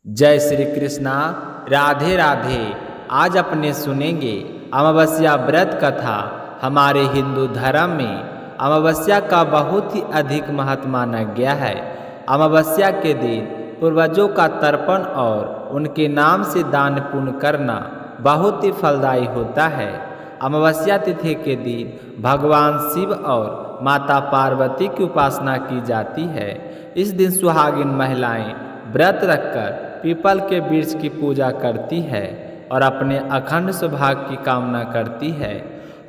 जय श्री कृष्णा। राधे राधे। आज अपने सुनेंगे अमावस्या व्रत कथा। हमारे हिंदू धर्म में अमावस्या का बहुत ही अधिक महत्व माना गया है। अमावस्या के दिन पूर्वजों का तर्पण और उनके नाम से दान पुण्य करना बहुत ही फलदायी होता है। अमावस्या तिथि के दिन भगवान शिव और माता पार्वती की उपासना की जाती है। इस दिन सुहागिन महिलाएं व्रत रखकर पीपल के वृक्ष की पूजा करती है और अपने अखंड सौभाग्य की कामना करती है।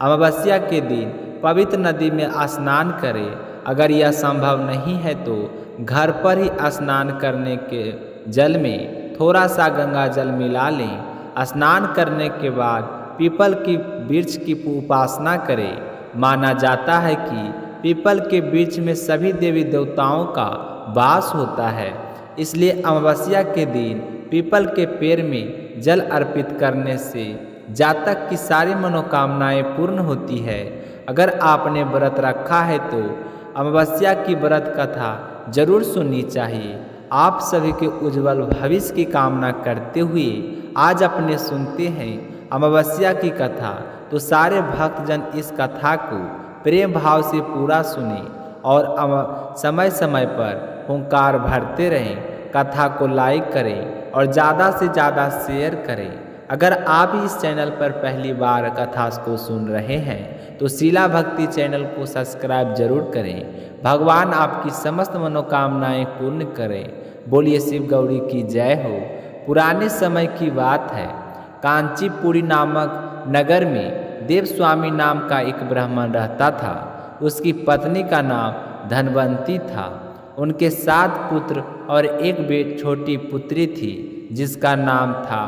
अमावस्या के दिन पवित्र नदी में स्नान करें। अगर यह संभव नहीं है तो घर पर ही स्नान करने के जल में थोड़ा सा गंगा जल मिला लें। स्नान करने के बाद पीपल की वृक्ष की उपासना करें। माना जाता है कि पीपल के वृक्ष में सभी देवी देवताओं का वास होता है, इसलिए अमावस्या के दिन पीपल के पेड़ में जल अर्पित करने से जातक की सारी मनोकामनाएं पूर्ण होती है। अगर आपने व्रत रखा है तो अमावस्या की व्रत कथा जरूर सुननी चाहिए। आप सभी के उज्जवल भविष्य की कामना करते हुए आज अपने सुनते हैं अमावस्या की कथा। तो सारे भक्तजन इस कथा को प्रेम भाव से पूरा सुने और समय समय पर हुंकार भरते रहें। कथा को लाइक करें और ज़्यादा से ज़्यादा शेयर करें। अगर आप इस चैनल पर पहली बार कथा को सुन रहे हैं तो शीला भक्ति चैनल को सब्सक्राइब जरूर करें। भगवान आपकी समस्त मनोकामनाएं पूर्ण करें। बोलिए शिव गौरी की जय हो। पुराने समय की बात है। कांचीपुरी नामक नगर में देवस्वामी नाम का एक ब्राह्मण रहता था। उसकी पत्नी का नाम धनवंती था। उनके 7 पुत्र और एक छोटी पुत्री थी जिसका नाम था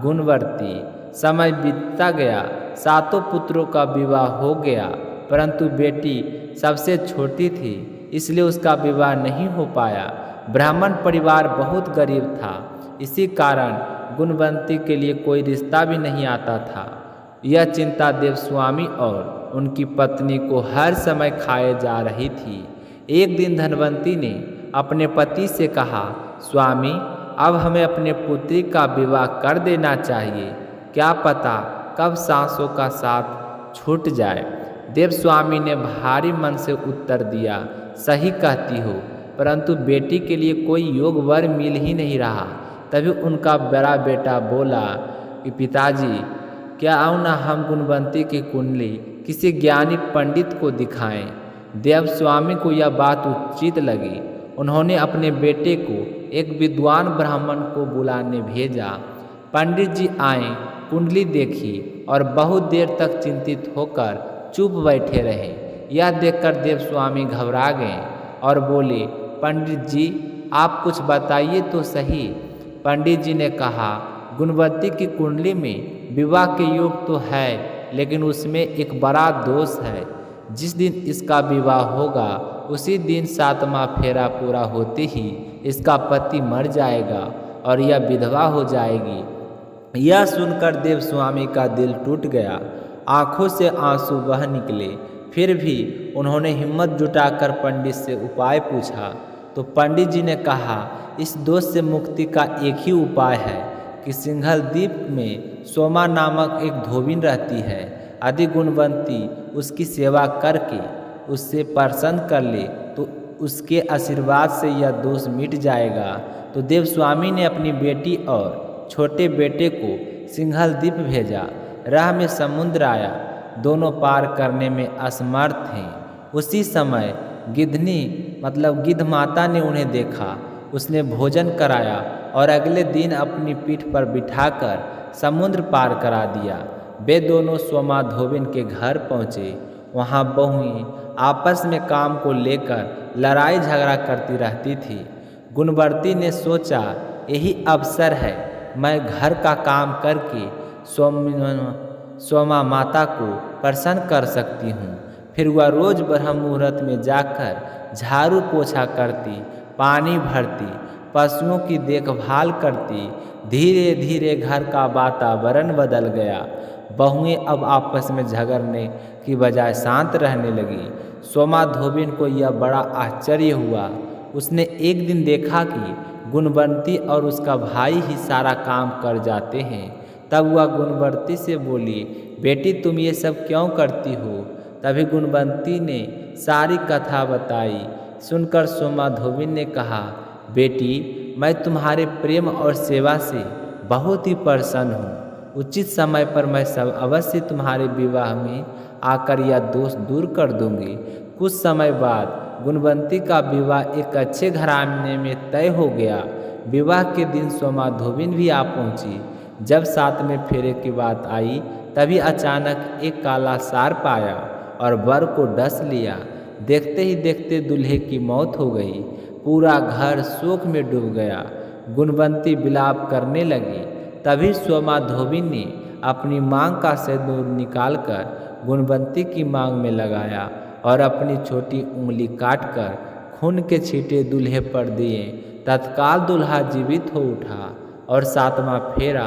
गुणवती। समय बीतता गया, 7 पुत्रों का विवाह हो गया, परंतु बेटी सबसे छोटी थी, इसलिए उसका विवाह नहीं हो पाया। ब्राह्मण परिवार बहुत गरीब था, इसी कारण गुणवंती के लिए कोई रिश्ता भी नहीं आता था। यह चिंता देवस्वामी और उनकी पत्नी को हर समय खाए जा रही थी। एक दिन धनवंती ने अपने पति से कहा, स्वामी, अब हमें अपने पुत्री का विवाह कर देना चाहिए। क्या पता कब सांसों का साथ छूट जाए। देवस्वामी ने भारी मन से उत्तर दिया, सही कहती हो, परंतु बेटी के लिए कोई योग वर मिल ही नहीं रहा। तभी उनका बड़ा बेटा बोला कि पिताजी, क्या आओ ना हम गुणवंती की कुंडली किसी ज्ञानी पंडित को दिखाएं। देवस्वामी को यह बात उचित लगी। उन्होंने अपने बेटे को एक विद्वान ब्राह्मण को बुलाने भेजा। पंडित जी आए, कुंडली देखी और बहुत देर तक चिंतित होकर चुप बैठे रहे। यह देखकर देवस्वामी घबरा गए और बोले, पंडित जी, आप कुछ बताइए तो सही। पंडित जी ने कहा, गुणवती की कुंडली में विवाह के योग तो है, लेकिन उसमें एक बड़ा दोष है। जिस दिन इसका विवाह होगा उसी दिन 7वां फेरा पूरा होते ही इसका पति मर जाएगा और यह विधवा हो जाएगी। यह सुनकर देवस्वामी का दिल टूट गया, आंखों से आंसू बह निकले। फिर भी उन्होंने हिम्मत जुटाकर पंडित से उपाय पूछा तो पंडित जी ने कहा, इस दोष से मुक्ति का एक ही उपाय है कि सिंघल द्वीप में सोमा नामक एक धोबिन रहती है। यदि गुणवंती उसकी सेवा करके उससे प्रसन्न कर ले तो उसके आशीर्वाद से यह दोष मिट जाएगा। तो देवस्वामी ने अपनी बेटी और छोटे बेटे को सिंघल द्वीप भेजा। राह में समुद्र आया, दोनों पार करने में असमर्थ थे। उसी समय गिद्धनी गिद्ध माता ने उन्हें देखा। उसने भोजन कराया और अगले दिन अपनी पीठ पर बिठाकर समुद्र पार करा दिया। वे दोनों सोमा धोबिन के घर पहुँचे। वहाँ बहुएं आपस में काम को लेकर लड़ाई झगड़ा करती रहती थी। गुणवती ने सोचा, यही अवसर है, मैं घर का काम करके सोमा माता को प्रसन्न कर सकती हूँ। फिर वह रोज ब्रह्म मुहूर्त में जाकर झाड़ू पोछा करती, पानी भरती, पशुओं की देखभाल करती। धीरे धीरे घर का वातावरण बदल गया। बहुएं अब आपस में झगड़ने की बजाय शांत रहने लगी। सोमा धोबिन को यह बड़ा आश्चर्य हुआ। उसने एक दिन देखा कि गुणवंती और उसका भाई ही सारा काम कर जाते हैं। तब वह गुणवंती से बोली, बेटी तुम ये सब क्यों करती हो? तभी गुणवंती ने सारी कथा बताई। सुनकर सोमा धोबिन ने कहा, बेटी मैं तुम्हारे प्रेम और सेवा से बहुत ही प्रसन्न हूँ। उचित समय पर मैं सब अवश्य तुम्हारे विवाह में आकर यह दोष दूर कर दूंगी। कुछ समय बाद गुणवंती का विवाह एक अच्छे घराने में तय हो गया। विवाह के दिन सोमा धोबिन भी आ पहुंची। जब 7वें फेरे की बात आई तभी अचानक एक काला सार्प आया और वर को डस लिया। देखते ही देखते दूल्हे की मौत हो गई। पूरा घर शोक में डूब गया। गुणवंती विलाप करने लगी। तभी सोमा धोबिन ने अपनी मांग का सिंदूर निकालकर गुणवंती की मांग में लगाया और अपनी छोटी उंगली काटकर खून के छींटे दूल्हे पर दिए। तत्काल दूल्हा जीवित हो उठा और 7वां फेरा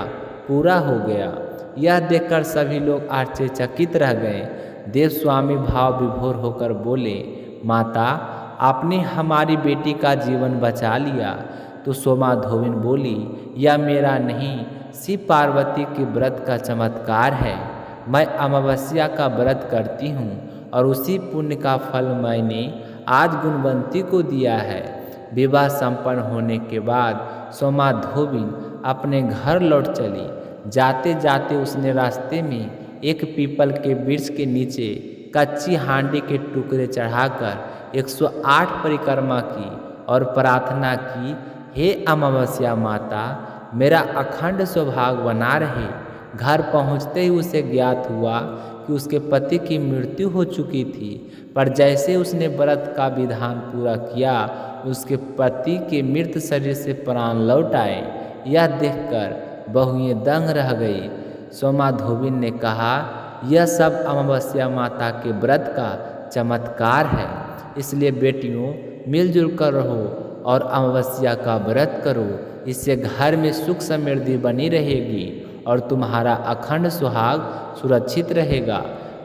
पूरा हो गया। यह देखकर सभी लोग आश्चर्यचकित रह गए। देवस्वामी भाव विभोर होकर बोले, माता आपने हमारी बेटी का जीवन बचा लिया। तो सोमा धोबिन बोली, यह मेरा नहीं शिव पार्वती के व्रत का चमत्कार है। मैं अमावस्या का व्रत करती हूँ और उसी पुण्य का फल मैंने आज गुणवंती को दिया है। विवाह संपन्न होने के बाद सोमा धोबिन अपने घर लौट चली। जाते जाते उसने रास्ते में एक पीपल के वृक्ष के नीचे कच्ची हांडी के टुकड़े चढ़ाकर 108 परिक्रमा की और प्रार्थना की, हे अमावस्या माता मेरा अखंड सौभाग्य बना रहे। घर पहुँचते ही उसे ज्ञात हुआ कि उसके पति की मृत्यु हो चुकी थी, पर जैसे उसने व्रत का विधान पूरा किया उसके पति के मृत शरीर से प्राण लौट आए। यह देखकर बहुएं दंग रह गई। सोमा धोबिन ने कहा, यह सब अमावस्या माता के व्रत का चमत्कार है। इसलिए बेटियों मिलजुल कर रहो और अमावस्या का व्रत करो। इससे घर में सुख समृद्धि बनी रहेगी और तुम्हारा अखंड सुहाग सुरक्षित रहेगा।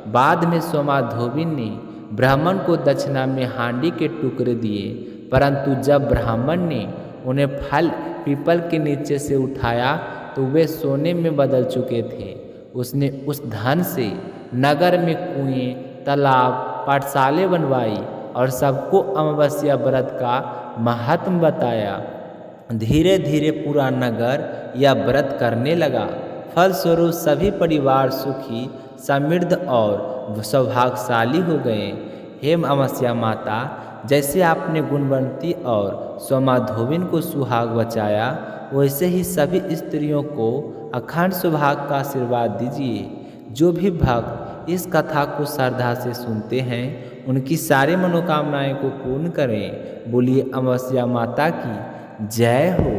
बाद में सोमा धोबिन ने ब्राह्मण को दक्षिणा में हांडी के टुकड़े दिए, परंतु जब ब्राह्मण ने उन्हें फल पीपल के नीचे से उठाया तो वे सोने में बदल चुके थे। उसने उस धन से नगर में कुएं, तालाब, पाठशाले बनवाई और सबको अमावस्या व्रत का महत्व बताया। धीरे धीरे पूरा नगर यह व्रत करने लगा। फलस्वरूप सभी परिवार सुखी, समृद्ध और सौभाग्यशाली हो गए। हे अमावस्या माता, जैसे आपने गुणवंती और सोमा धोबिन को सुहाग बचाया, वैसे ही सभी स्त्रियों को अखंड सौभाग्य का आशीर्वाद दीजिए। जो भी भक्त इस कथा को श्रद्धा से सुनते हैं उनकी सारी मनोकामनाएं को पूर्ण करें। बोलिए अमावस्या माता की जय हो।